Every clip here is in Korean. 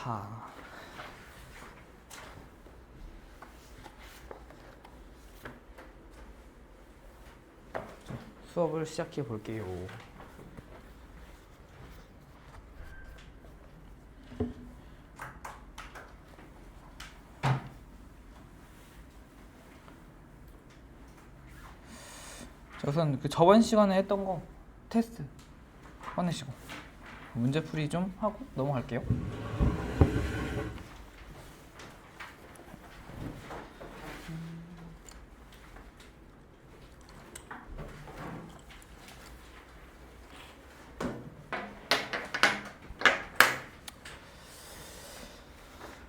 자, 수업을 시작해 볼게요. 자, 우선 그 저번 시간에 했던 거 테스트 꺼내시고 문제풀이 좀 하고 넘어갈게요.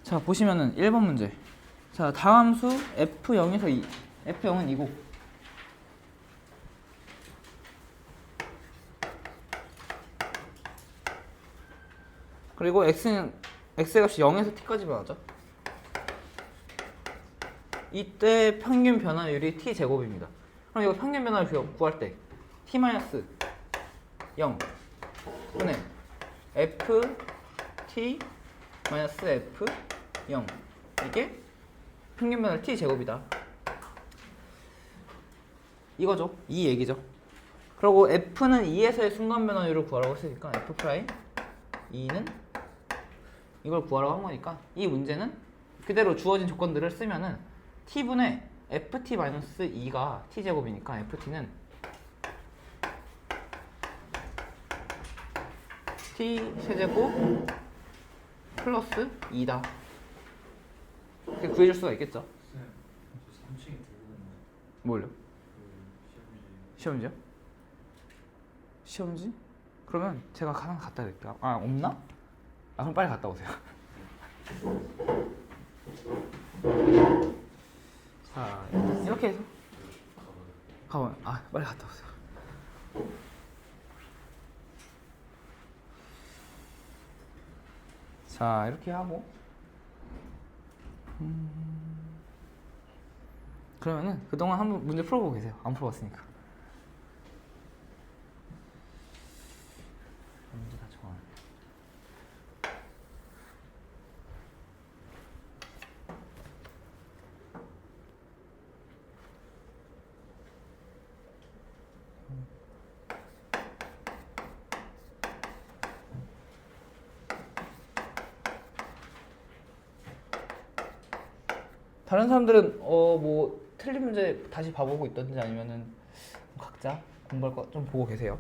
자, 보시면은 1번 문제. 자, 다함수 f0에서 2. f0은 2고 그리고 x의 값이 0에서 t까지 변하죠. 이때 평균 변화율이 t제곱입니다. 그럼 이거 평균 변화를 구할 때 t-0 분의 ft-f0 이게 평균 변화율 t제곱이다. 이거죠. 이 얘기죠. 그리고 f는 2에서의 순간 변화율을 구하라고 했으니까 f 프라임 2는 이걸 구하라고 한 거니까 이 문제는 그대로 주어진 조건들을 쓰면은 t분의 ft-2가 t제곱이니까 ft는 t세제곱 플러스 2다. 이렇게 구해줄 수가 있겠죠. 뭘요? 시험지요? 시험지? 그러면 제가 하나 갖다 드릴게요. 아, 없나? 아, 그럼 빨리 갔다 오세요. 자, 이렇게 해서 가면 빨리 갔다 오세요. 자, 이렇게 하고 그러면은 그동안 한번 문제 풀어보고 계세요. 안 풀어봤으니까. 문제 다 정하네. 다른 사람들은 뭐 틀린 문제 다시 봐보고 있던지 아니면은 각자 공부할 거 좀 보고 계세요.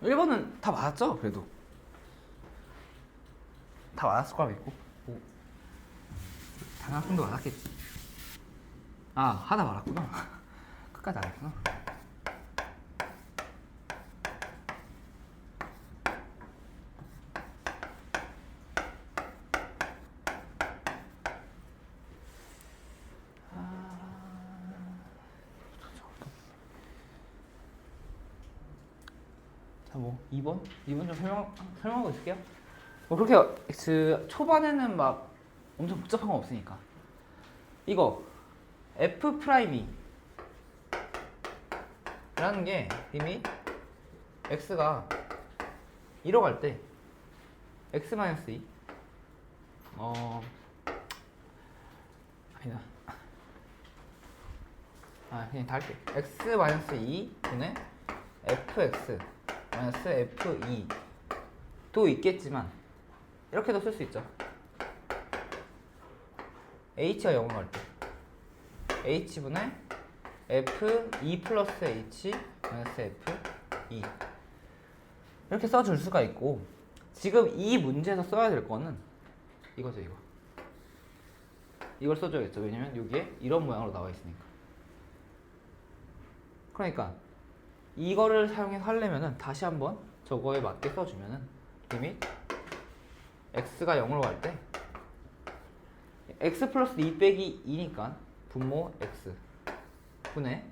아, 1번은 다 맞았죠? 그래도 다 맞았을 거라 믿고 단 한 분도 맞았겠지. 하다 말았구나. 끝까지 안 했구나. 자, 뭐 2번 좀 설명하고 있을게요. 뭐 그렇게 초반에는 막 엄청 복잡한 건 없으니까. 이거 f 프라임이 라는 게 이미 x가 1로 갈 때 x-2 아니다. 그냥 다 할게. x-2 분의 fx f2 도 있겠지만 이렇게도 쓸 수 있죠. h가 0으로 갈 때 h분의 f2 플러스 h 마이너스 f2 이렇게 써줄 수가 있고, 지금 이 문제에서 써야 될 거는 이거죠. 이걸 써줘야겠죠. 왜냐면 여기에 이런 모양으로 나와 있으니까. 그러니까 이거를 사용해서 하려면은 다시 한번 저거에 맞게 써주면은 리밋 x가 0으로 갈 때 x 플러스 2 빼기 2니까 분모 x 분의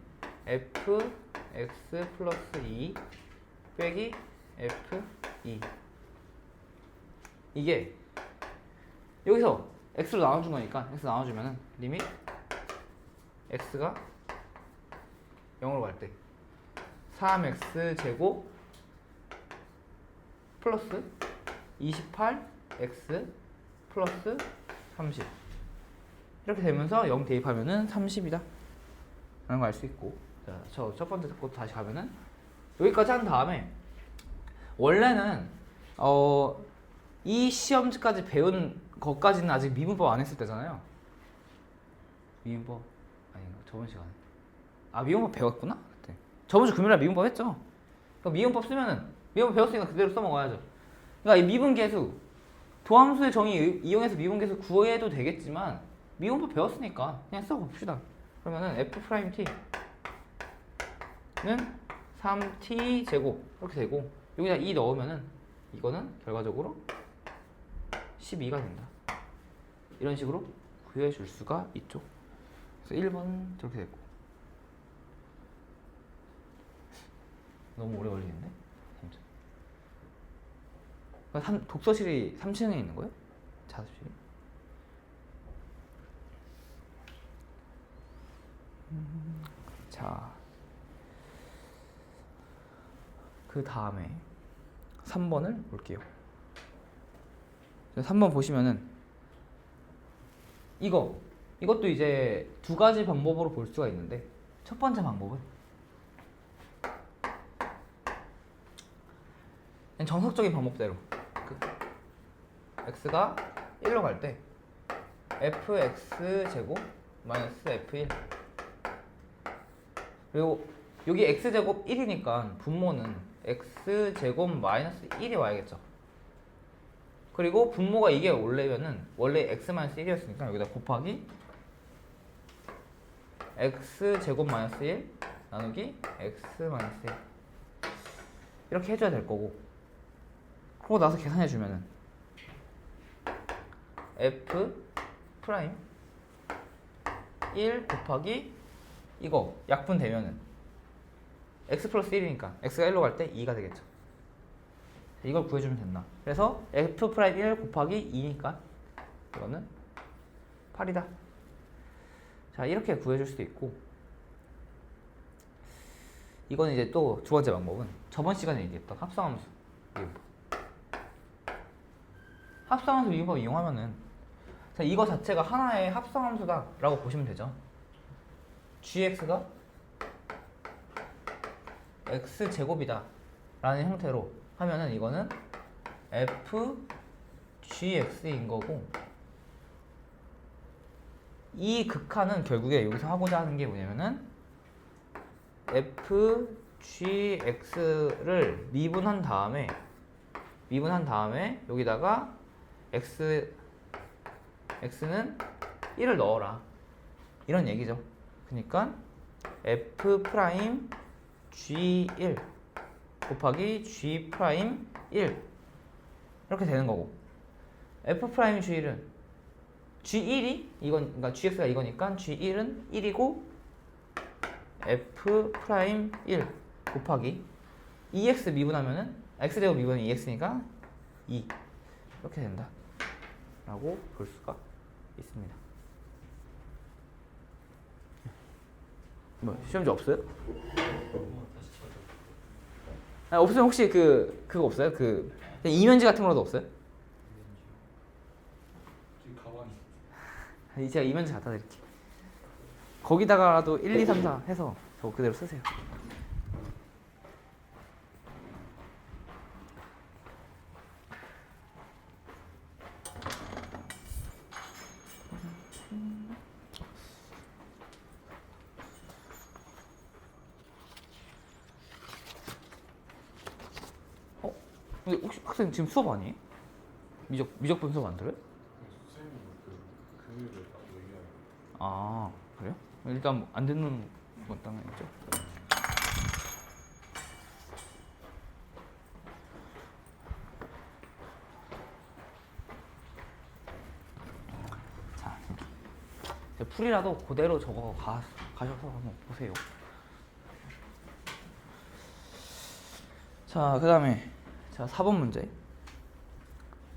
f x 플러스 2 빼기 f2 이게 여기서 x로 나눠준 거니까 x 나눠주면은 리밋 x가 0으로 갈 때 3x 제곱 플러스 28x 플러스 30 이렇게 되면서 0 대입하면은 30이다 라는 걸 알 수 있고, 자, 저 첫 번째 것도 다시 가면은 여기까지 한 다음에 원래는 이 시험지까지 배운 것까지는 아직 미분법 안 했을 때잖아요. 미분법 아닌가? 저번 시간에 미분법 배웠구나? 그때 저번 주 금요일에 미분법 했죠. 그러니까 미분법 쓰면은 미분법 배웠으니까 그대로 써먹어야죠. 그러니까 이 미분계수 도함수의 정의 이용해서 미분계수 구해도 되겠지만 미분법 배웠으니까 그냥 써봅시다. 그러면은 f't는 3t 제곱 이렇게 되고 여기다 2 넣으면은 이거는 결과적으로 12가 된다. 이런 식으로 구해줄 수가 있죠. 그래서 1번 저렇게 됐고. 너무 오래 걸리는데? 독서실이 3층에 있는 거예요? 자습실이? 자, 그 다음에 3번을 볼게요. 3번 보시면은 이것도 이제 두 가지 방법으로 볼 수가 있는데, 첫 번째 방법은 정석적인 방법대로 x가 1로 갈 때 fx 제곱 마이너스 f1 그리고 여기 x제곱 1이니까 분모는 x제곱 마이너스 1이 와야겠죠. 그리고 분모가 이게 원래 x 마이너스 1이었으니까 여기다 곱하기 x제곱 마이너스 1 나누기 x 마이너스 1 이렇게 해줘야 될 거고, 그러고 나서 계산해주면은 f 프라임 1 곱하기 이거 약분 되면은 x 플러스 1이니까 x가 1로 갈 때 2가 되겠죠. 이걸 구해주면 된다. 그래서 f 프라임 1 곱하기 2니까 이거는 8이다. 자, 이렇게 구해줄 수도 있고, 이거는 이제 또 두 번째 방법은 저번 시간에 얘기했던 합성함수 미분법. 합성함수 미분법 이용하면은 이거 자체가 하나의 합성함수다 라고 보시면 되죠. gx가 x제곱이다 라는 형태로 하면은 이거는 fgx인 거고, 이 극한은 결국에 여기서 하고자 하는 게 뭐냐면은 fgx를 미분한 다음에 여기다가 x는 1을 넣어라 이런 얘기죠. 그러니까 f 프라임 g1 곱하기 g 프라임 1 이렇게 되는 거고, f 프라임 g1은 g1이 그러니까 gx가 이거니까 g1은 1이고 f 프라임 1 곱하기 2x 미분하면은 x제곱 미분은 2x니까 2 이렇게 된다 라고 볼 수가 있습니다. 뭐 시험지 없어요? 없으면 혹시 그거 없어요? 그 이면지 같은 거라도 없어요? 지금 가방이 제가 이면지 갖다 드릴게요. 거기다가라도 1, 2, 3, 4 해서 저거 그대로 쓰세요. 근데 혹시 학생 지금 수업 아니에요? 미적분 수업 안 들어요? 선생님이 그 금요일에 딱 얘기하는 아 그래요? 일단 뭐안 듣는 건 당연히죠. 자, 풀이라도 그대로 저거 가셔서 한번 보세요. 자, 그 다음에 자 4번 문제.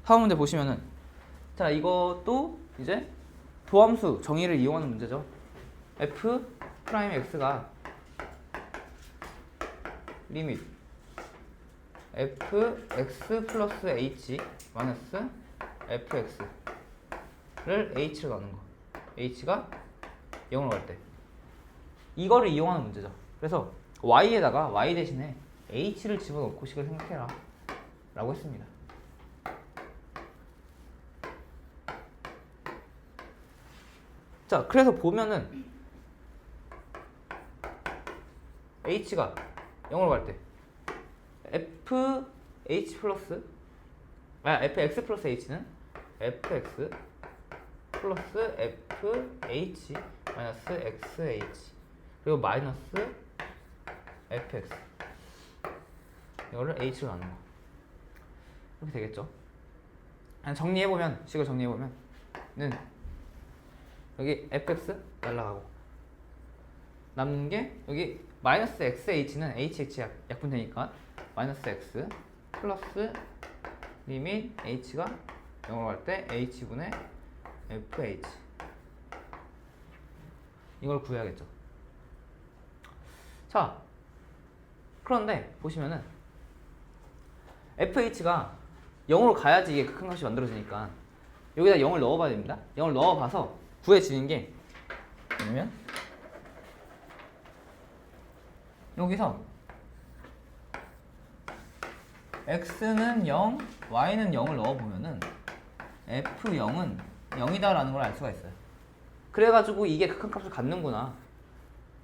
4번 문제 보시면은 자 이것도 이제 도함수 정의를 이용하는 문제죠. f 프라임 x가 리밋 fx 플러스 h 마이너스 fx를 h로 가는 거. h가 0으로 갈 때. 이거를 이용하는 문제죠. 그래서 y에다가 y 대신에 h를 집어넣고 식을 생각해라 라고 했습니다. 자, 그래서 보면은 h가 0으로 갈 때 fx 플러스 h는 fx 플러스 fh 마이너스 xh 그리고 마이너스 fx 이거를 h로 나누는 거 이렇게 되겠죠. 정리해보면 식을 정리해보면 는 여기 fx 날라가고 남는 게 여기 마이너스 xh는 hx 약분되니까 마이너스 x 플러스 리밋 h가 0으로 갈 때 h분의 fh 이걸 구해야겠죠. 자, 그런데 보시면은 fh가 0으로 가야지 이게 극한값이 만들어지니까 여기다 0을 넣어봐야 됩니다. 0을 넣어봐서 구해지는 게 뭐냐면 여기서 x는 0, y는 0을 넣어보면은 f0은 0이다라는 걸 알 수가 있어요. 그래가지고 이게 극한값을 갖는구나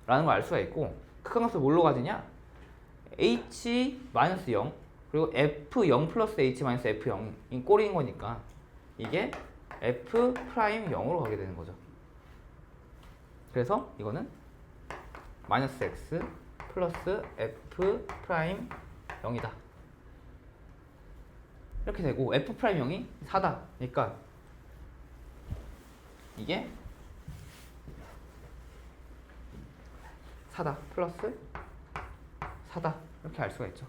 라는 걸 알 수가 있고 극한값을 뭘로 가지냐? h-0 그리고 f0 플러스 h-f0인 꼴인 거니까 이게 f'0으로 가게 되는 거죠. 그래서 이거는 마이너스 x 플러스 f'0이다 이렇게 되고 f'0이 4다 그러니까 이게 4다 플러스 4다 이렇게 알 수가 있죠.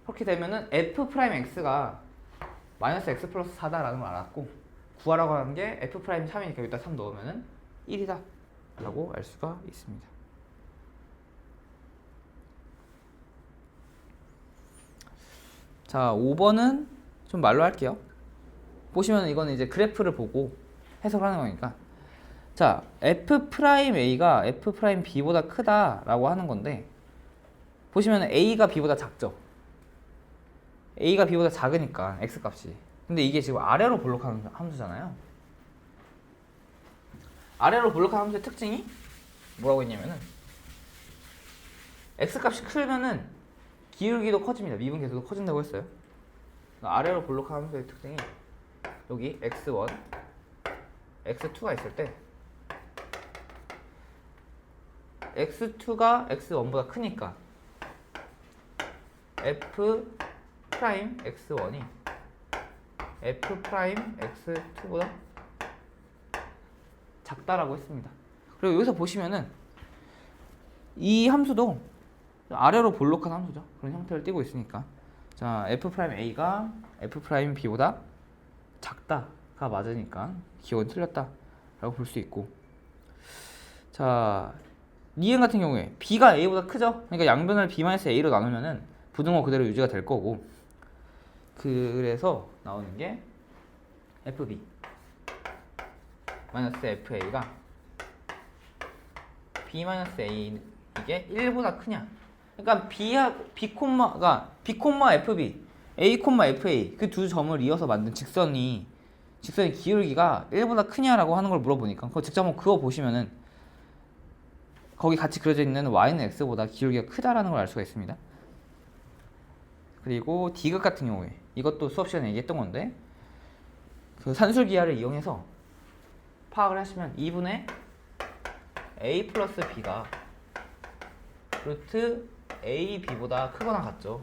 그렇게 되면은 f'x가 마이너스 x 플러스 4다라는 걸 알았고 구하라고 하는 게 f'3이니까 여기다 3 넣으면은 1이다 라고 알 수가 있습니다. 자, 5번은 좀 말로 할게요. 보시면 이거는 이제 그래프를 보고 해석을 하는 거니까 자, f'a가 f'b보다 크다라고 하는 건데 보시면 a가 b보다 작죠. a가 b보다 작으니까 x값이. 근데 이게 지금 아래로 볼록하는 함수잖아요. 아래로 볼록한 함수의 특징이 뭐라고 했냐면은 x값이 크면은 기울기도 커집니다. 미분 계수도 커진다고 했어요. 아래로 볼록한 함수의 특징이 여기 x1, x2가 있을 때 x2가 x1보다 크니까 f'x1이 f'x2보다 작다라고 했습니다. 그리고 여기서 보시면은 이 함수도 아래로 볼록한 함수죠. 그런 형태를 띠고 있으니까 자 f'a가 f'b보다 작다가 맞으니까 기호는 틀렸다 라고 볼 수 있고 자 니은 같은 경우에 b가 a보다 크죠? 그러니까 양변을 b-a로 나누면은 부등호 그대로 유지가 될 거고, 그래서 나오는 게 fb 마이너스 fa가 b-a 이게 1보다 크냐? 그러니까 b, fb, a, fa 그 두 점을 이어서 만든 직선의 기울기가 1보다 크냐라고 하는 걸 물어보니까 그거 직접 한번 그어 보시면은 거기 같이 그려져 있는 y는 x보다 기울기가 크다라는 걸 알 수가 있습니다. 그리고 디귿 같은 경우에 이것도 수업 시간에 얘기했던 건데, 그 산술 기하를 이용해서 파악을 하시면 2분의 a 플러스 b가 루트 ab보다 크거나 같죠.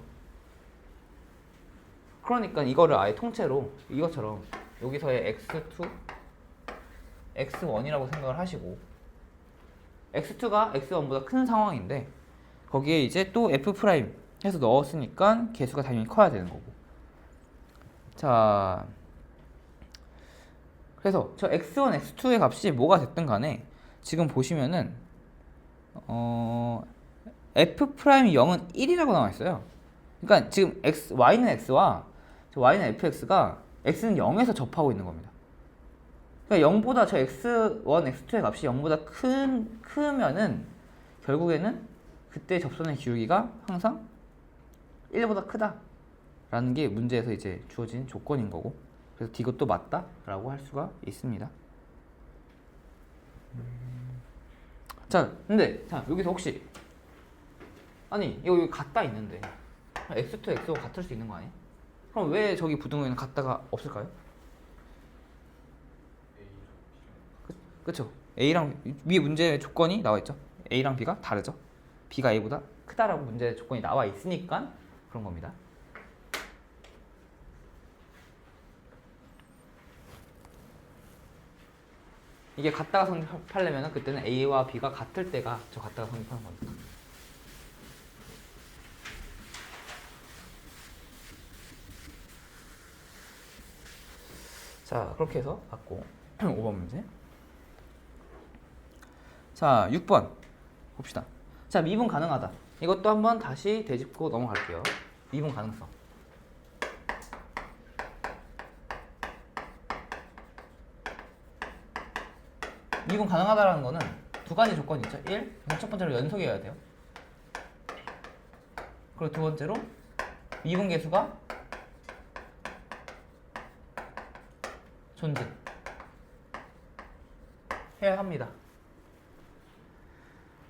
그러니까 이거를 아예 통째로 이것처럼 여기서의 x2, x1이라고 생각을 하시고, x2가 x1보다 큰 상황인데 거기에 이제 또 f' 해서 넣었으니까 개수가 당연히 커야 되는 거고. 자, 그래서 저 x1, x2의 값이 뭐가 됐든 간에 지금 보시면은 f'이 0은 1이라고 나와 있어요. 그러니까 지금 y는 x와 y는 fx가 x는 0에서 접하고 있는 겁니다. 그러니까 0보다 저 x1, x2의 값이 0보다 크면은 결국에는 그때 접선의 기울기가 항상 1보다 크다라는 게 문제에서 이제 주어진 조건인 거고, 그래서 이것도 맞다라고 할 수가 있습니다. 자, 근데 여기서 혹시 아니 이거 여기 같다 있는데 x2, x5 같을 수 있는 거 아니야? 그럼 왜 저기 부등호에는 같다가 없을까요? 그쵸? A랑 위에 문제 조건이 나와 있죠. A랑 B가 다르죠. B가 A보다 크다라고 문제 조건이 나와 있으니까 그런 겁니다. 이게 같다가 성립하려면 그때는 A와 B가 같을 때가 저 같다가 성립하는 겁니다. 자, 그렇게 해서 받고 5번 문제. 자, 6번 봅시다. 자, 미분 가능하다. 이것도 한번 다시 되짚고 넘어갈게요. 미분 가능성. 미분 가능하다라는 거는 두 가지 조건이 있죠. 1. 첫 번째로 연속이어야 돼요. 그리고 두 번째로 미분 계수가 존재 해야 합니다.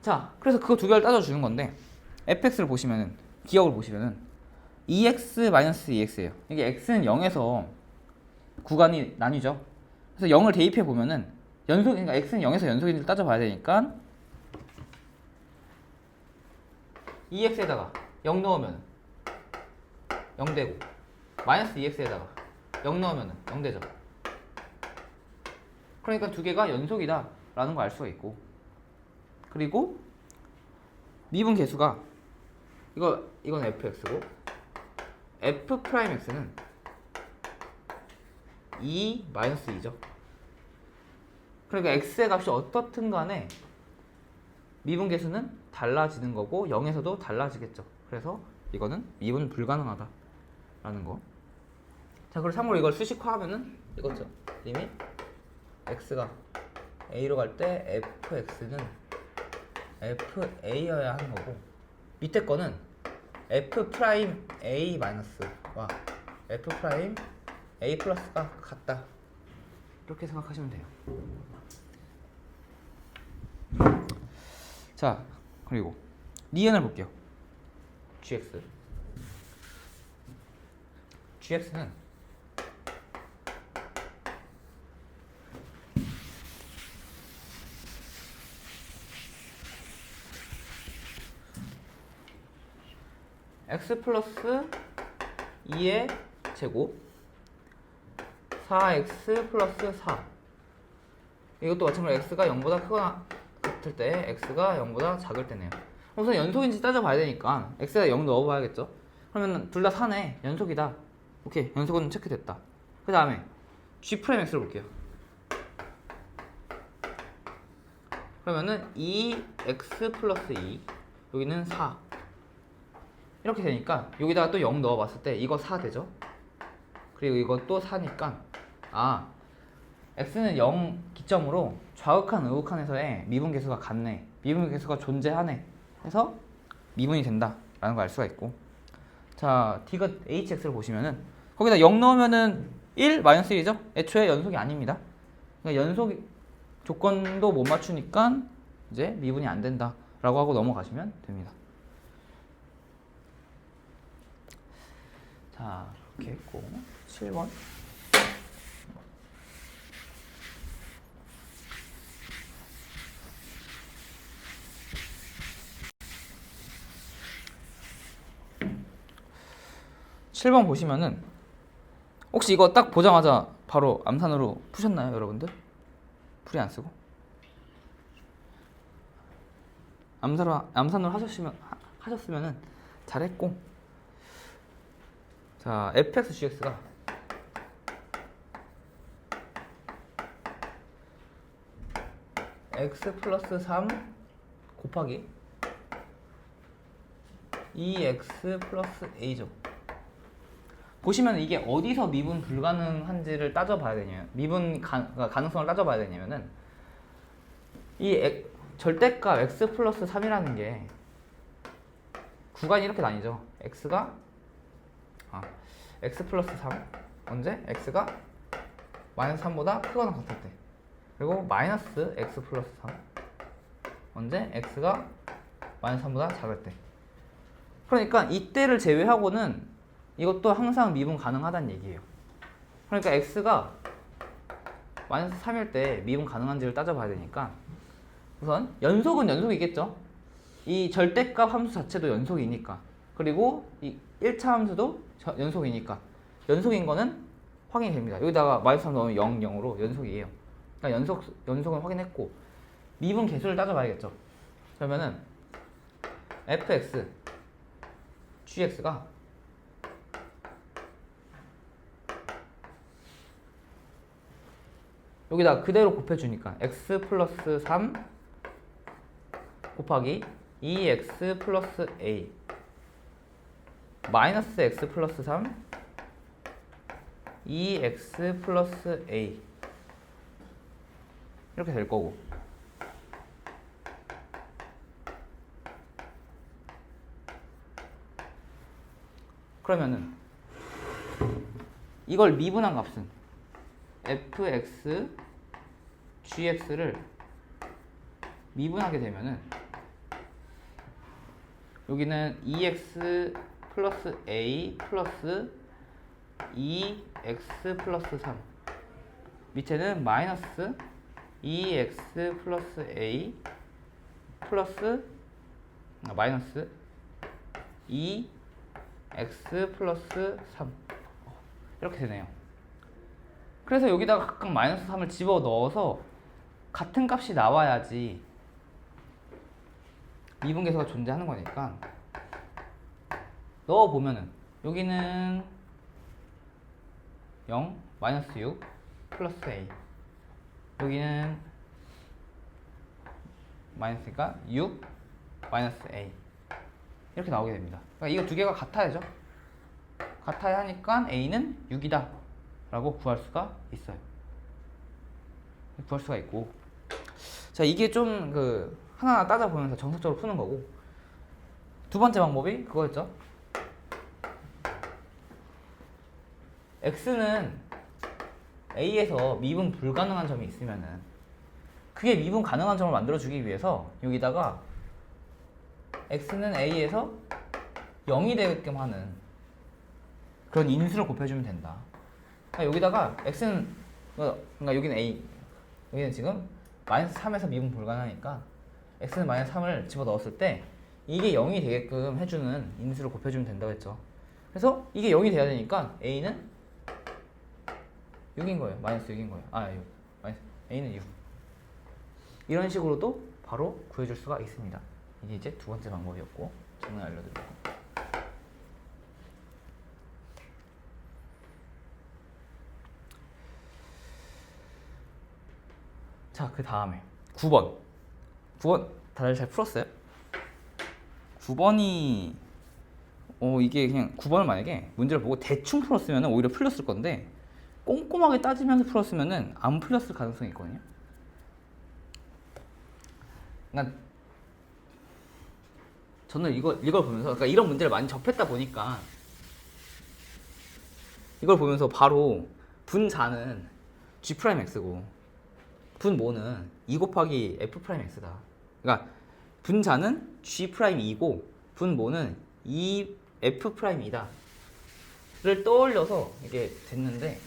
자, 그래서 그거 두 개를 따져주는 건데, fx를 보시면은, 기억을 보시면은 2x-2x예요. 이게 x는 0에서 구간이 나뉘죠. 그래서 0을 대입해 보면은 그러니까 x는 0에서 연속인지를 따져봐야 되니까 2x에다가 0 넣으면 0 되고, 마이너스 2x에다가 0 넣으면 0 되죠. 그러니까 두 개가 연속이다 라는 걸 알 수가 있고, 그리고 미분 계수가 이건 fx고 f'x는 2-2죠. 그러니까 x의 값이 어떻든 간에 미분 계수는 달라지는 거고 0에서도 달라지겠죠. 그래서 이거는 미분 불가능하다 라는 거. 자, 그리고 참고로 이걸 수식화하면은 이거죠. 리밋 x가 a로 갈 때 fx는 fa여야 하는 거고, 밑에 거는 f'a 마이너스와 f'a 플러스가 같다, 이렇게 생각하시면 돼요. 자, 그리고 니은을 볼게요. gx는 x 플러스 2의 제곱 4x 플러스 4, 이것도 마찬가지로 x가 0보다 크거나 같을 때 x가 0보다 작을 때네요. 우선 연속인지 따져봐야 되니까 x에다 0 넣어봐야겠죠. 그러면 둘 다 4네, 연속이다. 오케이, 연속은 체크됐다. 그 다음에 g'x를 볼게요. 그러면은 2x 플러스 2 여기는 4 이렇게 되니까 여기다가 또 0 넣어봤을 때 이거 4 되죠? 그리고 이것도 4니까 아 x는 0 기점으로 좌극한 우극한에서의 미분계수가 같네, 미분계수가 존재하네 해서 미분이 된다 라는 걸 알 수가 있고, 자 디귿 hx를 보시면은 거기다 0 넣으면은 1 마이너스 1이죠? 애초에 연속이 아닙니다. 그러니까 연속 조건도 못 맞추니까 이제 미분이 안 된다 라고 하고 넘어가시면 됩니다. 자 이렇게 했고 7번 7번 보시면은 혹시 이거 딱 보자마자 바로 암산으로 푸셨나요, 여러분들? 풀이 안 쓰고? 암산으로 하셨으면은 잘했고, 자 fx gx가 x 플러스 3 곱하기 2x 플러스 a죠. 보시면 이게 어디서 미분 불가능한지를 따져봐야 되냐면, 가능성을 따져봐야 되냐면은 이 절대값 x 플러스 3이라는 게 구간이 이렇게 나뉘죠. x 플러스 3 언제? x가 마이너스 3보다 크거나 같을 때, 그리고 마이너스 x 플러스 3 언제? x가 마이너스 3보다 작을 때. 그러니까 이때를 제외하고는 이것도 항상 미분 가능하다는 얘기예요. 그러니까 x가 마이너스 3일 때 미분 가능한지를 따져봐야 되니까 우선 연속은 연속이겠죠. 이 절대값 함수 자체도 연속이니까, 그리고 이 1차 함수도 연속이니까 연속인 거는 확인이 됩니다. 여기다가 마이너스 3 넣으면 0, 0으로 연속이에요. 그러니까 연속은 확인했고, 미분 개수를 따져봐야겠죠. 그러면은 fx gx가 여기다 그대로 곱해주니까 x 플러스 3 곱하기 2x 플러스 a 마이너스 x 플러스 3 2x 플러스 a 이렇게 될 거고, 그러면은 이걸 미분한 값은 fx gx를 미분하게 되면은 여기는 2x 플러스 a 플러스 2x 플러스 3 밑에는 마이너스 2x 플러스 a 플러스 마이너스 2x 플러스 3 이렇게 되네요. 그래서 여기다가 각각 마이너스 3을 집어 넣어서 같은 값이 나와야지 미분계수가 존재하는 거니까 넣어보면은 여기는 0, 마이너스 6, 플러스 a 여기는 마이너스니까 6, 마이너스 a 이렇게 나오게 됩니다. 그러니까 이거 두 개가 같아야죠. 같아야 하니까 a는 6이다 라고 구할 수가 있어요. 구할 수가 있고, 자 이게 좀 하나하나 따져보면서 정석적으로 푸는 거고, 두 번째 방법이 그거였죠. x는 a에서 미분 불가능한 점이 있으면은 그게 미분 가능한 점을 만들어주기 위해서 여기다가 x는 a에서 0이 되게끔 하는 그런 인수를 곱해주면 된다. 그러니까 여기다가 x는, 그러니까 여기는 a, 여기는 지금 마이너스 3에서 미분 불가능하니까 x는 마이너스 3을 집어넣었을 때 이게 0이 되게끔 해주는 인수를 곱해주면 된다고 했죠. 그래서 이게 0이 돼야 되니까 a는 6인 거예요. 마이너스 6인 거예요. 6. 마이너스, a는 6. 이런 식으로도 바로 구해줄 수가 있습니다. 이게 이제 두 번째 방법이었고, 저는 알려드리고. 자, 그 다음에 9번. 9번 다들 잘 풀었어요? 9번이 이게 그냥 9번을 만약에 문제를 보고 대충 풀었으면 오히려 풀렸을 건데 꼼꼼하게 따지면서 풀었으면 안 풀렸을 가능성이 있거든요. 그러니까 저는 이걸 보면서 그러니까 이런 문제를 많이 접했다 보니까 이걸 보면서 바로 분자는 G'X고 분모는 2 곱하기 F'X다. 그러니까 분자는 G'이고 분모는 2F'이다 를 떠올려서 이게 됐는데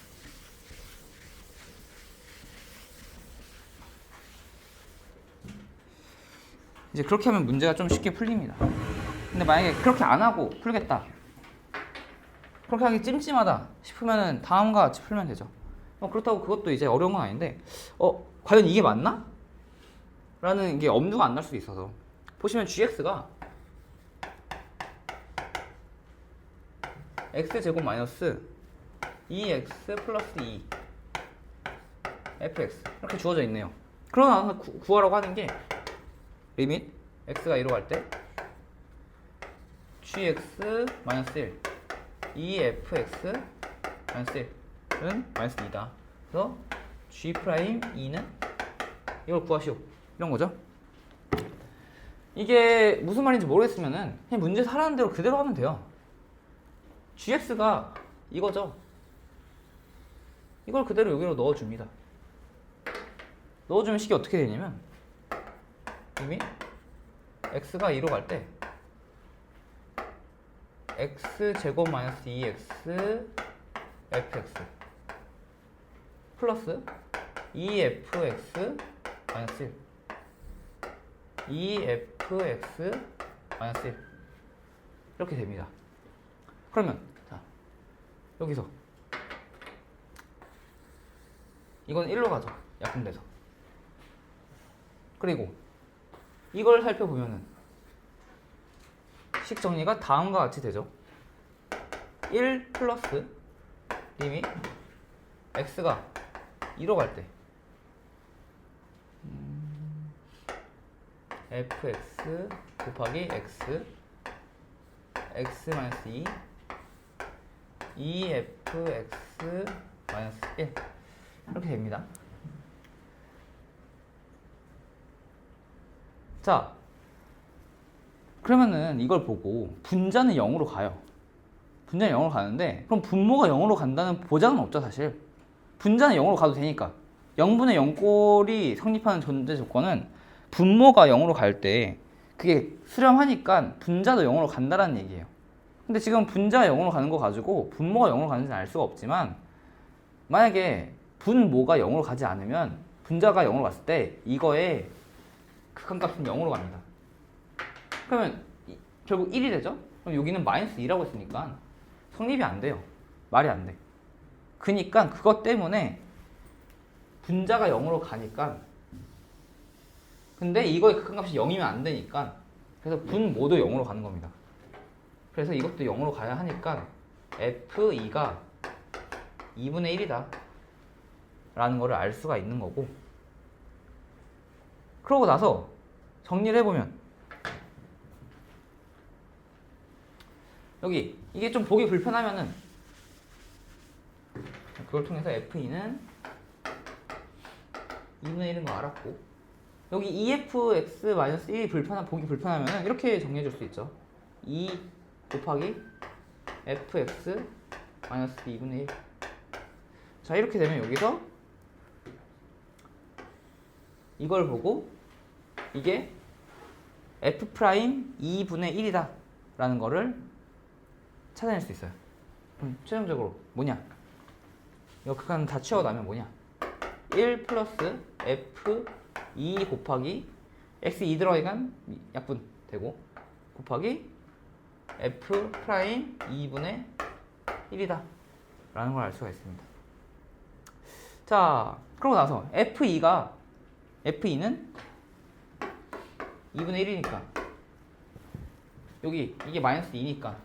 이제 그렇게 하면 문제가 좀 쉽게 풀립니다. 근데 만약에 그렇게 안 하고 풀겠다, 그렇게 하기 찜찜하다 싶으면은 다음과 같이 풀면 되죠. 그렇다고 그것도 이제 어려운 건 아닌데 과연 이게 맞나? 라는 이게 엄두가 안 날 수도 있어서 보시면 gx가 x제곱 마이너스 2x 플러스 2 fx 이렇게 주어져 있네요. 그러나 구하라고 하는 게 리밋 x가 1로 갈 때 gx 마이너스 1 2fx 마이너스 1은 마이너스 2다. 그래서 g'2는 이걸 구하시오, 이런 거죠. 이게 무슨 말인지 모르겠으면은 그냥 문제에서 하라는 대로 그대로 하면 돼요. gx가 이거죠. 이걸 그대로 여기로 넣어줍니다. 넣어주면 식이 어떻게 되냐면 이미 x가 2로 갈 때 x제곱 마이너스 2x fx 플러스 2fx 마이너스 1 2fx 마이너스 1 이렇게 됩니다. 그러면 자 여기서 이건 1로 가죠, 약분돼서. 그리고 이걸 살펴보면은 식 정리가 다음과 같이 되죠. 1 플러스 리밋 x가 2로 갈 때 fx 곱하기 x x 마이너스 2 2fx 마이너스 1 이렇게 됩니다. 자, 그러면은 이걸 보고 분자는 0으로 가요. 분자는 0으로 가는데 그럼 분모가 0으로 간다는 보장은 없죠, 사실. 분자는 0으로 가도 되니까 0분의 0꼴이 성립하는 존재 조건은 분모가 0으로 갈 때 그게 수렴하니까 분자도 0으로 간다라는 얘기예요. 근데 지금 분자가 0으로 가는 거 가지고 분모가 0으로 가는지는 알 수가 없지만 만약에 분모가 0으로 가지 않으면 분자가 0으로 갔을 때 이거의 극한값은 0으로 갑니다. 그러면 결국 1이 되죠? 그럼 여기는 마이너스 2라고 했으니까 성립이 안 돼요. 말이 안 돼. 그니까 그것 때문에 분자가 0으로 가니까 근데 이거의 극한값이 0이면 안 되니까 그래서 분모도 0으로 가는 겁니다. 그래서 이것도 0으로 가야 하니까 F2가 2분의 1이다 라는 거를 알 수가 있는 거고, 그러고 나서 정리를 해보면 여기 이게 좀 보기 불편하면은 그걸 통해서 F2는 2분의 1인 거 알았고, 여기 2fx-1이 보기 불편하면 이렇게 정리해 줄 수 있죠. 2 곱하기 fx 마이너스 2분의 1. 자, 이렇게 되면 여기서 이걸 보고 이게 f' 2분의 1이다 라는 거를 찾아낼 수 있어요. 그럼 최종적으로 뭐냐? 이거 극한 다 치워나면 뭐냐? 1 플러스 f 2 곱하기 x 2 들어가니까 약분 되고 곱하기 f 프라임 2분의 1이다 라는 걸 알 수가 있습니다. 자, 그러고 나서 F2는 2분의 1이니까 여기 이게 마이너스 2니까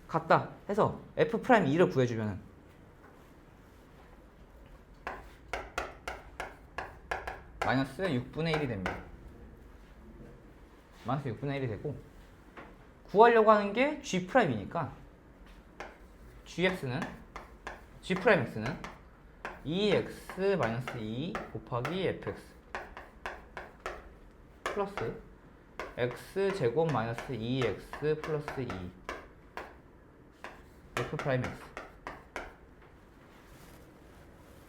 같다 해서 F 프라임 2를 구해주면은 마이너스 6분의 1이 됩니다. 마이너스 6분의 1이 되고 구하려고 하는 게 G'이니까 Gx는 G'X는 2x 마이너스 2 곱하기 fx 플러스 x 제곱 마이너스 2x 플러스 2 f'x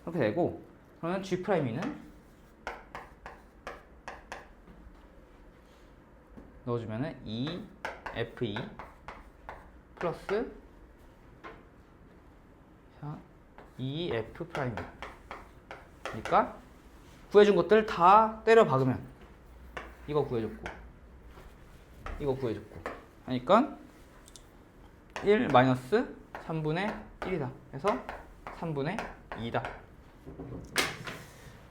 이렇게 되고 그러면 G'는 넣어주면은 2f2 플러스 2f 프라임. 그러니까 구해준 것들 다 때려 박으면 이거 구해줬고 이거 구해줬고 하니까 1 마이너스 3분의 1이다. 그래서 3분의 2다.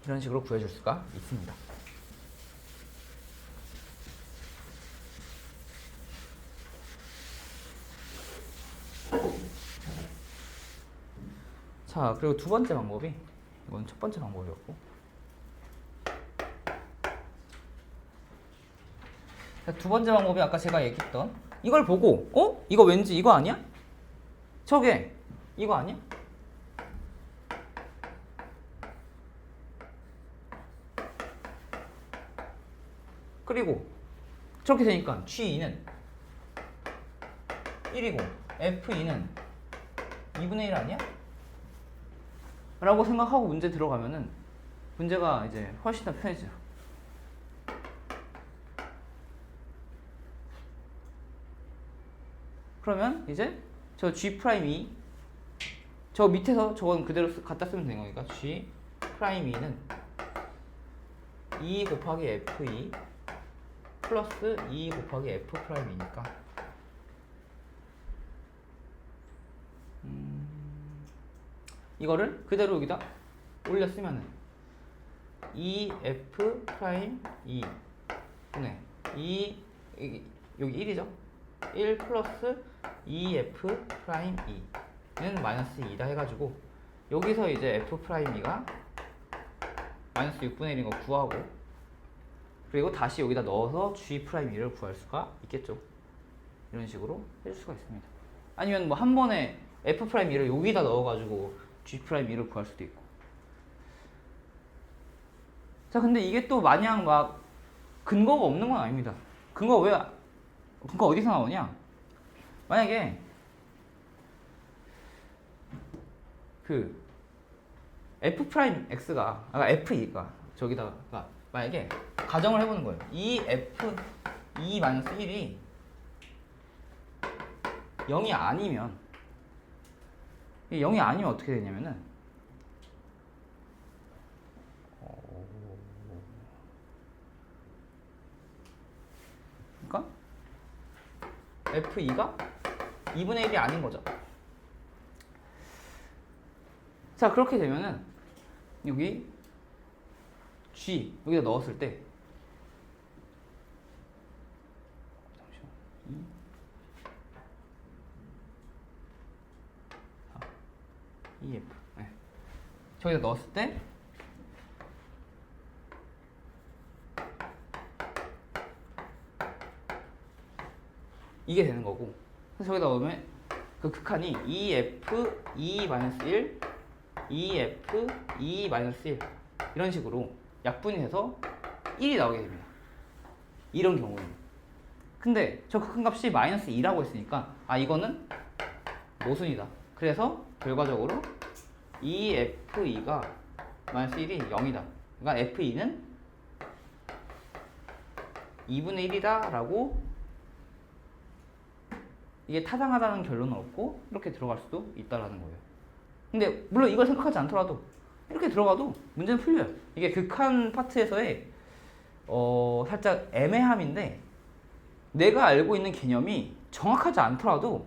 이런 식으로 구해줄 수가 있습니다. 자, 그리고 두 번째 방법이 이건 첫 번째 방법이었고 자, 두 번째 방법이 아까 제가 얘기했던 이걸 보고 이거 왠지 이거 아니야? 저게 이거 아니야? 그리고 저렇게 되니까 G2는 1이고 F2는 2분의 1 아니야? 라고 생각하고 문제 들어가면은 문제가 이제 훨씬 더 편해져요. 그러면 이제 저 G'2 저 밑에서 저건 그대로 갖다 쓰면 되는 거니까 G'2는 2 곱하기 F2 플러스 2 곱하기 F'이니까 이거를 그대로 여기다 올려 쓰면은 2F 프라임 2 분의 2 여기 1이죠? 1 플러스 2F 프라임 2는 마이너스 2다 해가지고 여기서 이제 F 프라임 2가 마이너스 6분의 1인 거 구하고 그리고 다시 여기다 넣어서 G 프라임 2를 구할 수가 있겠죠. 이런 식으로 해줄 수가 있습니다. 아니면 뭐 한 번에 F 프라임 2를 여기다 넣어가지고 G 프라임 2를 구할 수도 있고. 자, 근데 이게 또 마냥 막 근거가 없는 건 아닙니다. 근거 어디서 나오냐? 만약에 그 F 프라임 X가 F2가 저기다가 만약에 가정을 해보는 거예요. 이 F 2 마이너스 1이 0이 아니면 어떻게 되냐면은 그러니까 F2가 2분의 1이 아닌 거죠. 자, 그렇게 되면은 여기 G 여기다 넣었을 때 잠시만 2F 네. 저기다 넣었을 때 이게 되는 거고 그래서 저기다 넣으면 그 극한이 2F 2-1 2F 2-1 이런 식으로 약분이 돼서 1이 나오게 됩니다. 이런 경우에는 근데 저 극한값이 마이너스 2라고 했으니까 이거는 모순이다. 그래서 결과적으로 2F2가 마이너스 1이 0이다. 그러니까 F2는 2분의 1이다 라고 이게 타당하다는 결론은 없고 이렇게 들어갈 수도 있다라는 거예요. 근데 물론 이걸 생각하지 않더라도 이렇게 들어가도 문제는 풀려요. 이게 극한 파트에서의 살짝 애매함인데 내가 알고 있는 개념이 정확하지 않더라도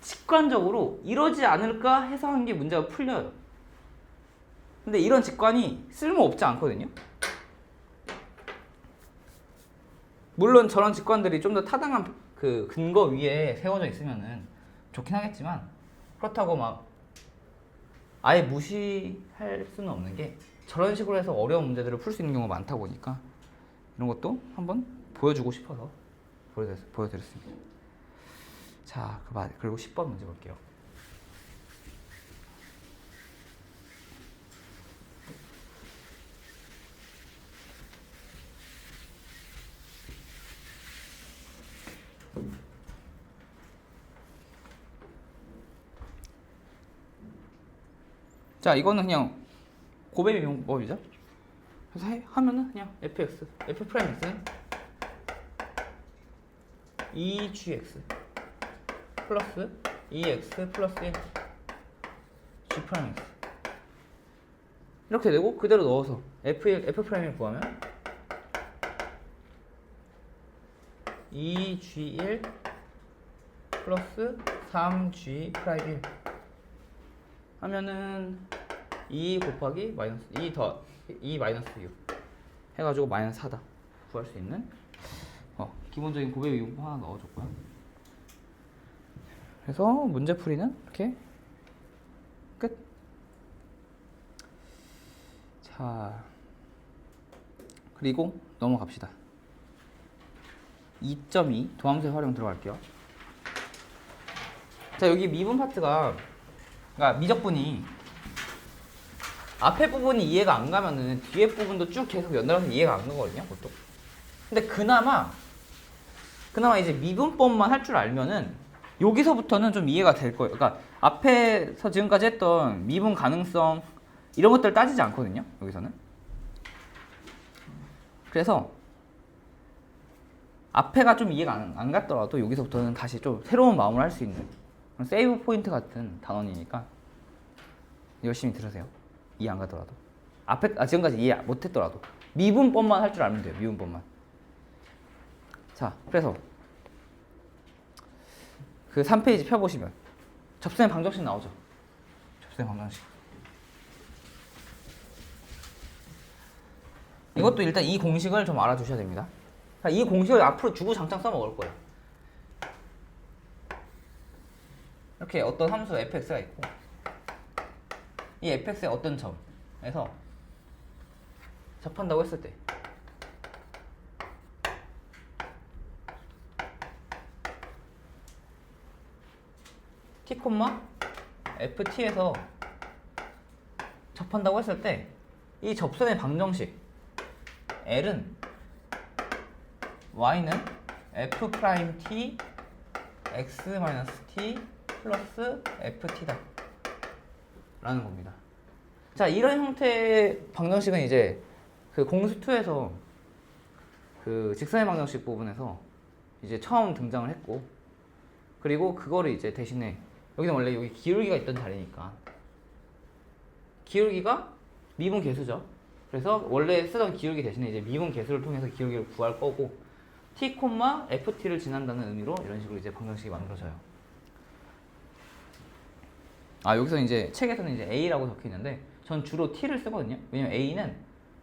직관적으로 이러지 않을까 해서 한 게 문제가 풀려요. 근데 이런 직관이 쓸모없지 않거든요. 물론 저런 직관들이 좀 더 타당한 그 근거 위에 세워져 있으면은 좋긴 하겠지만 그렇다고 막 아예 무시할 수는 없는 게 저런 식으로 해서 어려운 문제들을 풀 수 있는 경우가 많다 보니까 이런 것도 한번 보여주고 싶어서 보여드렸습니다. 자, 그리고 10번 문제 볼게요. 자, 이거는 그냥 고배비 용법이죠. 그래서 하면은 그냥 fx, f'x는 2gx 플러스 2x 플러스 1 g'x 이렇게 되고 그대로 넣어서 f'을 구하면 2g1 플러스 3g'1 하면은 2 곱하기 마이너스 2 마이너스 6 해가지고 마이너스 4다 구할 수 있는 기본적인 고배비 용법 하나 넣어줬고요. 그래서 문제풀이는 이렇게 끝. 자, 그리고 넘어갑시다. 2.2 도함수의 활용 들어갈게요. 자, 여기 미분 파트가 그러니까 미적분이 앞에 부분이 이해가 안 가면은 뒤에 부분도 쭉 계속 연달아서 이해가 안 가거든요, 보통. 근데 그나마 이제 미분법만 할 줄 알면은 여기서부터는 좀 이해가 될 거예요. 그러니까 앞에서 지금까지 했던 미분 가능성 이런 것들 따지지 않거든요, 여기서는. 그래서 앞에가 좀 이해가 안 갔더라도 여기서부터는 다시 좀 새로운 마음을 할 수 있는 그런 세이브 포인트 같은 단원이니까 열심히 들으세요. 이해 안 가더라도. 지금까지 이해 못 했더라도. 미분법만 할 줄 알면 돼요, 미분법만. 자, 그래서 그 3페이지 펴보시면 접선의 방정식 나오죠. 접선의 방정식. 이것도 일단 이 공식을 좀 알아두셔야 됩니다. 이 공식을 앞으로 주구장창 써먹을 거예요. 이렇게 어떤 함수 fx가 있고 이 fx의 어떤 점에서 접한다고 했을 때 t, ft에서 접한다고 했을 때 이 접선의 방정식 L은 y는 f'(t) x-t 플러스 ft다 라는 겁니다. 자, 이런 형태의 방정식은 이제 그 공수2에서 그 직선의 방정식 부분에서 이제 처음 등장을 했고, 그리고 그거를 이제 대신에 여기는 원래 여기 기울기가 있던 자리니까 기울기가 미분 계수죠. 그래서 원래 쓰던 기울기 대신에 이제 미분 계수를 통해서 기울기를 구할 거고, t, ft를 지난다는 의미로 이런 식으로 이제 방정식이 만들어져요. 여기서 이제 책에서는 이제 a라고 적혀 있는데 전 주로 t를 쓰거든요. 왜냐면 a는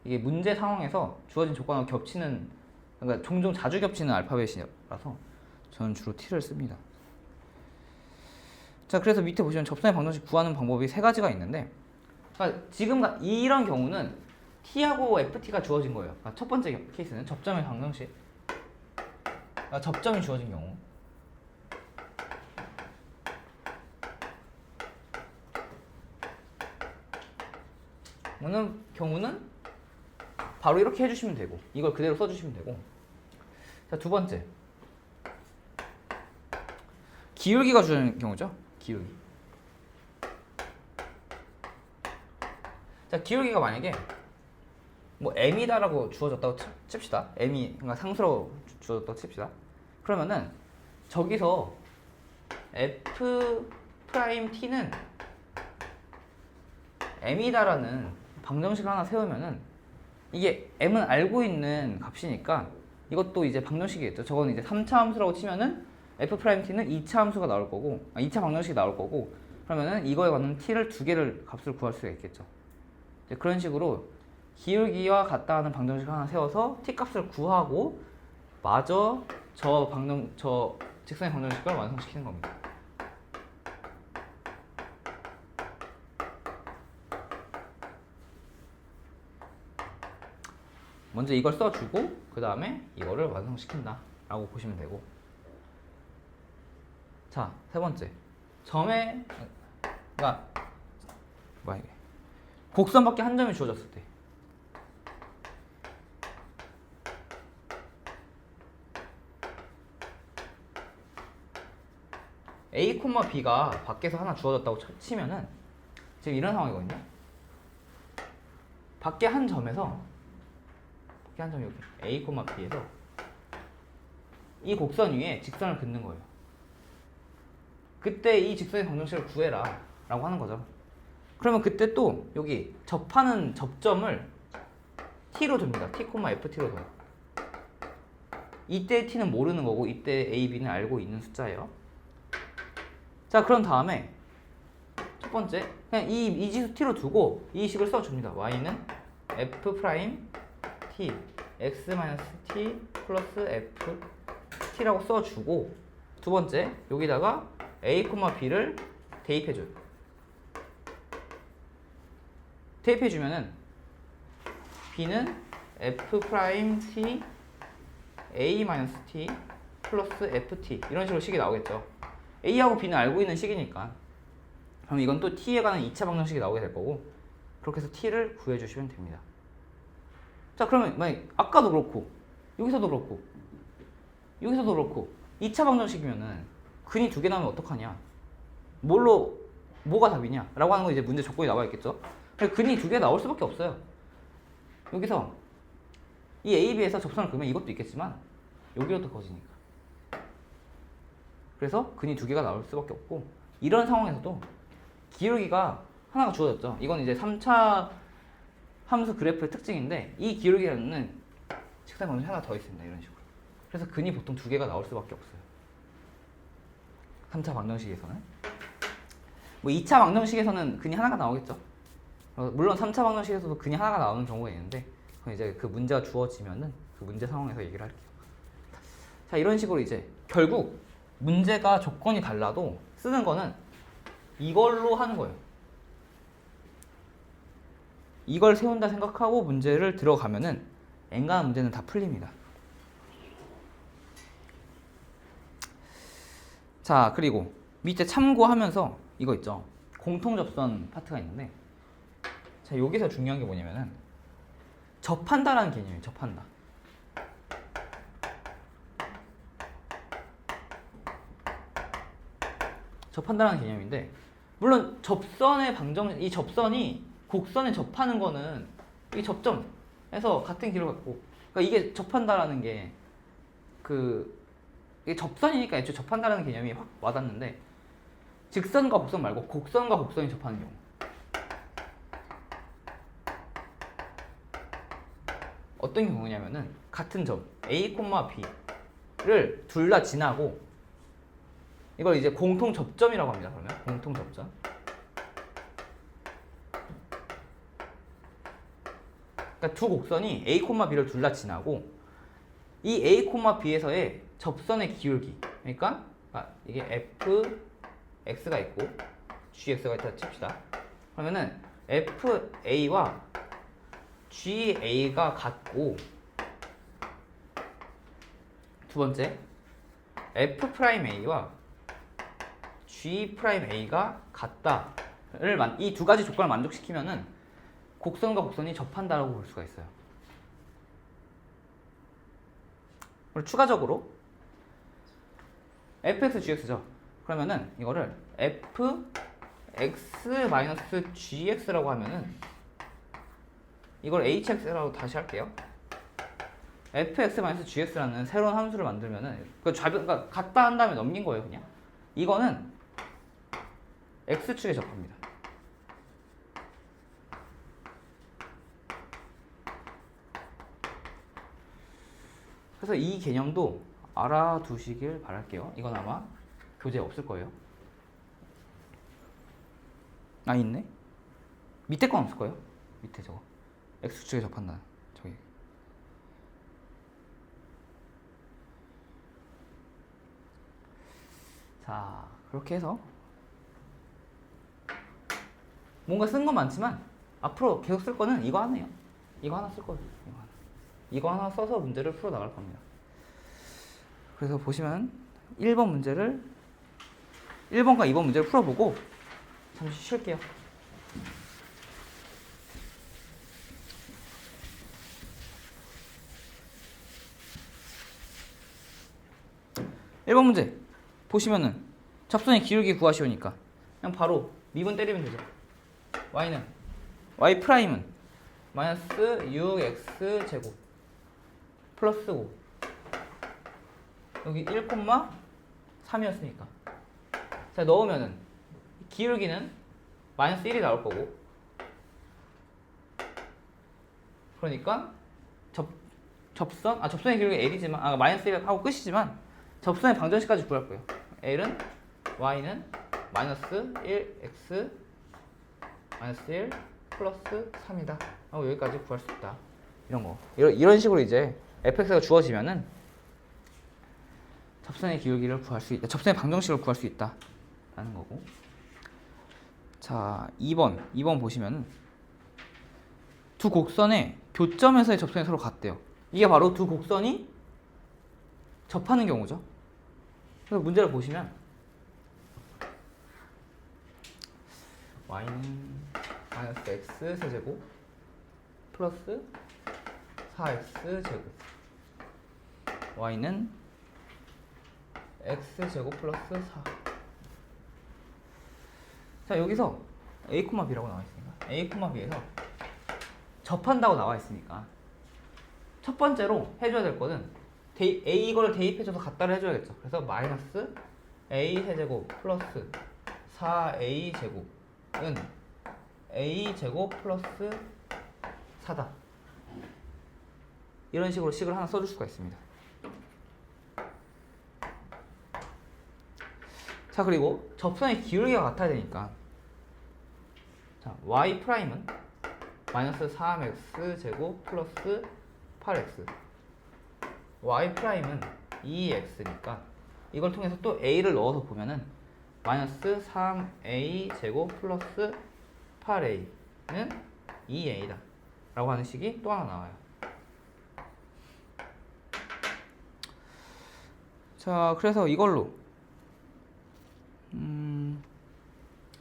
이게 문제 상황에서 주어진 조건하고 겹치는, 그러니까 종종 자주 겹치는 알파벳이라서 저는 주로 t를 씁니다. 자, 그래서 밑에 보시면 접선의 방정식 구하는 방법이 세 가지가 있는데, 그러니까 지금 이런 경우는 t하고 ft가 주어진 거예요. 그러니까 첫 번째 케이스는 접점의 방정식, 그러니까 접점이 주어진 경우. 경우는 바로 이렇게 해주시면 되고 이걸 그대로 써주시면 되고. 자, 두 번째 기울기가 주어진 경우죠. 기울기. 자, 기울기가 만약에 뭐 m이다라고 주어졌다고 칩시다. m이 그러니까 상수로 주어졌다고 칩시다. 그러면은 저기서 f't는 m이다라는 방정식을 하나 세우면은 이게 m은 알고 있는 값이니까 이것도 이제 방정식이겠죠. 저건 이제 3차 함수라고 치면은 f't는 2차 함수가 나올 거고, 2차 방정식이 나올 거고, 그러면은 이거에 맞는 t를 두 개를 값을 구할 수가 있겠죠. 이제 그런 식으로 기울기와 같다 하는 방정식을 하나 세워서 t 값을 구하고 마저 저 직선의 방정식을 완성시키는 겁니다. 먼저 이걸 써주고 그 다음에 이거를 완성시킨다 라고 보시면 되고, 자, 세 번째 점에 그러니까 뭐야 이게 곡선밖에 한 점이 주어졌을 때 A, B가 밖에서 하나 주어졌다고 치면은 지금 이런 상황이거든요. 밖에 한 점에서 밖에 한 점이 여기 A, B에서 이 곡선 위에 직선을 긋는 거예요. 그때 이 직선의 방정식을 구해라 라고 하는 거죠. 그러면 그때 또 여기 접하는 접점을 t로 둡니다. t, ft로 둬요. 이때 t는 모르는 거고 이때 a, b는 알고 있는 숫자예요. 자, 그런 다음에 첫 번째 그냥 이 지수 t로 두고 이 식을 써줍니다. y는 f 프라임 t x t 플러스 f t라고 써주고, 두 번째 여기다가 a, b를 대입해줘요. 대입해주면은 b는 f 프라임 t a t 플러스 ft 이런 식으로 식이 나오겠죠. a하고 b는 알고 있는 식이니까. 그럼 이건 또 t에 관한 2차 방정식이 나오게 될 거고, 그렇게 해서 t를 구해주시면 됩니다. 자, 그러면 만약 아까도 그렇고 여기서도 그렇고 여기서도 그렇고 2차 방정식이면은 근이 두 개 나오면 어떡하냐, 뭐가 답이냐 라고 하는 거 이제 문제 조건이 나와 있겠죠. 근이 두 개 나올 수밖에 없어요. 여기서 이 A, B에서 접선을 그으면 이것도 있겠지만 여기로도 거지니까. 그래서 근이 두 개가 나올 수밖에 없고, 이런 상황에서도 기울기가 하나가 주어졌죠. 이건 이제 3차 함수 그래프의 특징인데, 이 기울기는 식상 방정식 하나 더 있습니다. 이런 식으로. 그래서 근이 보통 두 개가 나올 수밖에 없어요. 3차 방정식에서는. 뭐 2차 방정식에서는 근이 하나가 나오겠죠. 물론 3차 방정식에서도 근이 하나가 나오는 경우가 있는데, 그건 이제 그 문제가 주어지면은 그 문제 상황에서 얘기를 할게요. 자, 이런 식으로 이제 결국 문제가 조건이 달라도 쓰는 거는 이걸로 하는 거예요. 이걸 세운다 생각하고 문제를 들어가면은 엔간한 문제는 다 풀립니다. 자, 그리고 밑에 참고하면서 이거 있죠. 공통접선 파트가 있는데, 자, 여기서 중요한 게 뭐냐면은 접한다라는 개념이에요. 접한다. 접한다라는 개념인데, 물론 접선의 이 접선이 곡선에 접하는 거는 이 접점에서 같은 길을 갖고, 그러니까 이게 접한다라는 게 이게 접선이니까 애초에 접한다라는 개념이 확 와닿는데, 직선과 곡선 말고 곡선과 곡선이 접하는 경우, 어떤 경우냐면은 같은 점 A, B를 둘 다 지나고, 이걸 이제 공통 접점이라고 합니다. 그러면 공통 접점. 그러니까 두 곡선이 A, B를 둘 다 지나고, 이 A, B에서의 접선의 기울기, 그러니까 이게 fx가 있고 gx가 있다 칩시다. 그러면은 fa와 ga가 같고, 두 번째 f'a와 g'a가 같다를 이 두 가지 조건을 만족시키면은 곡선과 곡선이 접한다라고 볼 수가 있어요. 그리고 추가적으로 fx, gx죠. 그러면은 이거를 fx-gx라고 하면은 이걸 hx라고 다시 할게요. fx-gx라는 새로운 함수를 만들면은 그러니까 같다 한 다음에 넘긴 거예요. 그냥 이거는 x축에 접합니다. 그래서 이 개념도 알아두시길 바랄게요. 이건 아마 교재에 없을 거예요. 아, 있네? 밑에 건 없을 거예요. 밑에 저거 x축에 접한다. 저기. 자, 그렇게 해서 뭔가 쓴 건 많지만 앞으로 계속 쓸 거는 이거 하나예요. 이거 하나 쓸 거예요. 이거 하나 써서 문제를 풀어 나갈 겁니다. 그래서 보시면 1번 문제를 1번과 2번 문제를 풀어보고 잠시 쉴게요. (1번) 문제 보시면은 접선의 기울기 구하시오니까 그냥 바로 미분 때리면 되죠. y는 y 프라임은 마이너스 6x 제곱 플러스 5 여기 1,3이었으니까 자 넣으면은 기울기는 마이너스 1이 나올 거고 그러니까 접선의 기울기 L이지만 마이너스 1 하고 끝이지만 접선의 방정식까지 구할 거예요. L은 y는 마이너스 1x 마이너스 1 플러스 3이다 하고 여기까지 구할 수 있다. 이런 거 이런 식으로 이제 fx가 주어지면은 접선의 기울기를 구할 수 있다. 접선의 방정식을 구할 수 있다 라는 거고. 자 2번 보시면은 두 곡선의 교점에서의 접선이 서로 같대요. 이게 바로 두 곡선이 접하는 경우죠. 그래서 문제를 보시면 y는 마이너스 x 세제곱 플러스 4x 제곱 y는 x 제곱 플러스 4. 자 여기서 a, b라고 나와 있으니까 a, b에서 접한다고 나와 있으니까 첫 번째로 해줘야 될 거는 a 이거를 대입해줘서 갖다를 해줘야겠죠. 그래서 마이너스 a 세제곱 플러스 4a 제곱은 a 제곱 플러스 4다. 이런 식으로 식을 하나 써줄 수가 있습니다. 자 그리고 접선의 기울기가 같아야 되니까 자 y 프라임은 마이너스 3x 제곱 플러스 8x y 프라임은 2x니까 이걸 통해서 또 a를 넣어서 보면은 마이너스 3a 제곱 플러스 8a는 2a다 라고 하는 식이 또 하나 나와요. 자 그래서 이걸로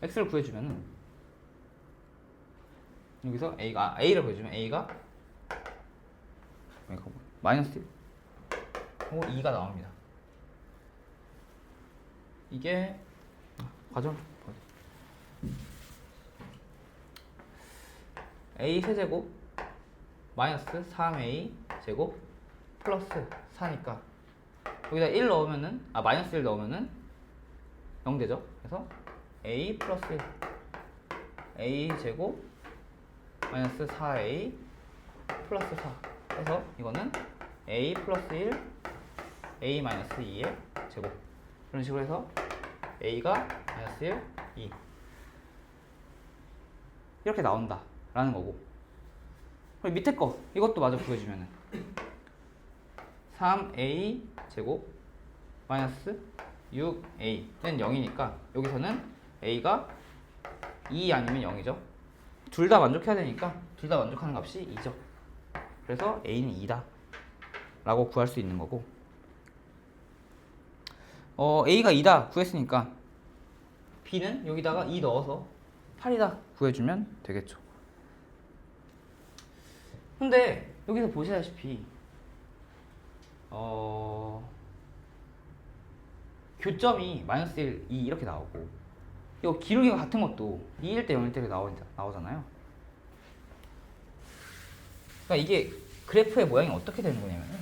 x를 구해주면은 여기서 a를 구해주면 a가 마이너스 1 하고 2가 나옵니다. 이게 과정 a 세제곱 마이너스 3a 제곱 플러스 4니까 여기다 1 넣으면은 마이너스 1 넣으면은 0 되죠. 그래서 a 플러스 1 a 제곱 마이너스 4a 플러스 4 해서 이거는 a 플러스 1 a 마이너스 2의 제곱 이런 식으로 해서 a가 마이너스 1, 2 이렇게 나온다 라는 거고 그리고 밑에 거 이것도 마저 구해주면은 3a 제곱 마이너스 6a는 0이니까 여기서는 a가 2 아니면 0이죠. 둘 다 만족해야 되니까 둘 다 만족하는 값이 2죠. 그래서 a는 2다 라고 구할 수 있는 거고 a가 2다 구했으니까 b는 여기다가 2 넣어서 8이다 구해주면 되겠죠. 근데 여기서 보시다시피 교점이 마이너스 1, 2 이렇게 나오고 이거 기울기가 같은 것도 2일 때 0일 때 나오잖아요. 그러니까 이게 그래프의 모양이 어떻게 되는 거냐면은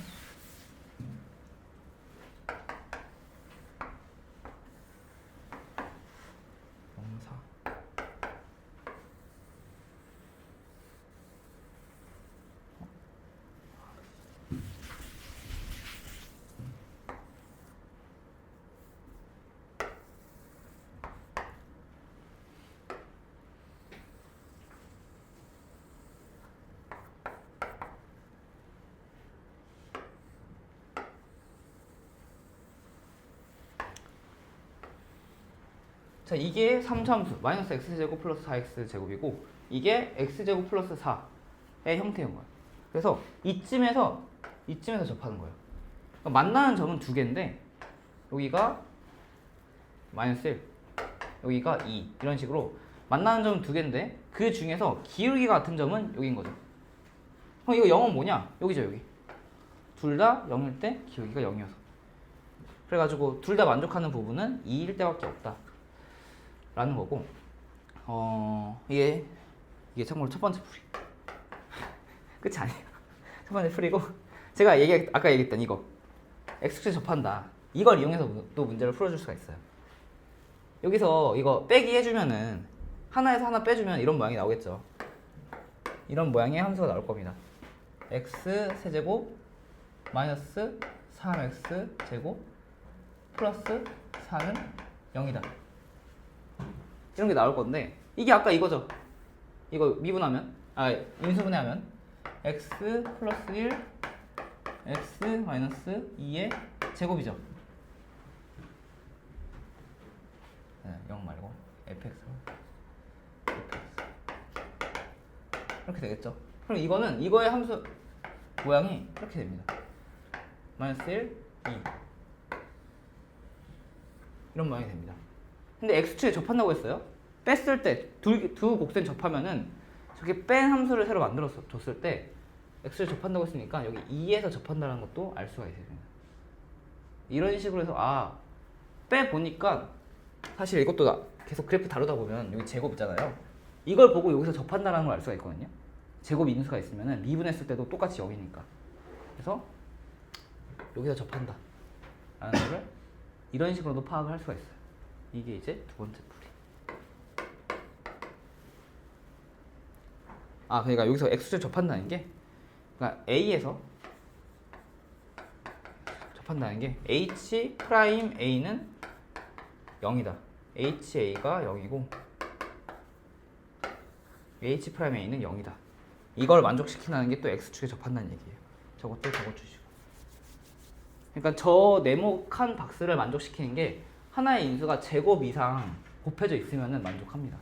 자 이게 3차함수 마이너스 x제곱 플러스 4x제곱이고 이게 x제곱 플러스 4의 형태인 거예요. 그래서 이쯤에서 접하는 거예요. 그러니까 만나는 점은 두 개인데 여기가 마이너스 1, 여기가 2 이런 식으로 만나는 점은 두 개인데 그 중에서 기울기가 같은 점은 여기인 거죠. 그럼 이거 0은 뭐냐? 여기죠, 여기. 둘 다 0일 때 기울기가 0이어서. 그래가지고 둘 다 만족하는 부분은 2일 때밖에 없다 라는 거고, 이게 참고로 첫 번째 풀이 끝이 아니에요. 첫 번째 풀이고, 제가 아까 얘기했던 이거 x축에 접한다, 이걸 이용해서 또 문제를 풀어줄 수가 있어요. 여기서 이거 빼기 해주면은 하나에서 하나 빼주면 이런 모양이 나오겠죠. 이런 모양의 함수가 나올 겁니다. x 세제곱 마이너스 3x 제곱 플러스 4는 0이다. 이런 게 나올 건데, 이게 아까 이거죠. 이거 미분하면, 인수분해하면 x 플러스 1 x 마이너스 2의 제곱이죠. 네, 0 말고 fx 이렇게 되겠죠. 그럼 이거는 이거의 함수 모양이 이렇게 됩니다. 마이너스 1, 2 이런 모양이 됩니다. 근데 x축에 접한다고 했어요. 뺐을 때 두 곡선 접하면은 저렇게 뺀 함수를 새로 만들어서 줬을 때 x를 접한다고 했으니까 여기 2에서 접한다는 것도 알 수가 있습니다. 이런 식으로 해서 빼보니까 사실 이것도 계속 그래프 다루다 보면 여기 제곱 있잖아요. 이걸 보고 여기서 접한다는 걸 알 수가 있거든요. 제곱 인수가 있으면 미분했을 때도 똑같이 0이니까. 그래서 여기서 접한다 라는 거를 이런 식으로도 파악을 할 수가 있어요. 이게 이제 두 번째 풀이. 그러니까 여기서 x축 접한다는 게, 그러니까 A에서 접한다는 게 h 프라임 A는 0이다. HA가 0이고 H 프라임 A는 0이다. 이걸 만족시킨다는 게 또 x축에 접한다는 얘기예요. 저것도 적어주시고. 그러니까 저 네모칸 박스를 만족시키는 게 하나의 인수가 제곱 이상 곱해져 있으면 만족합니다.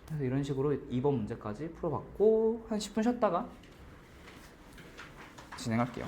그래서 이런 식으로 2번 문제까지 풀어봤고, 한 10분 쉬었다가 진행할게요.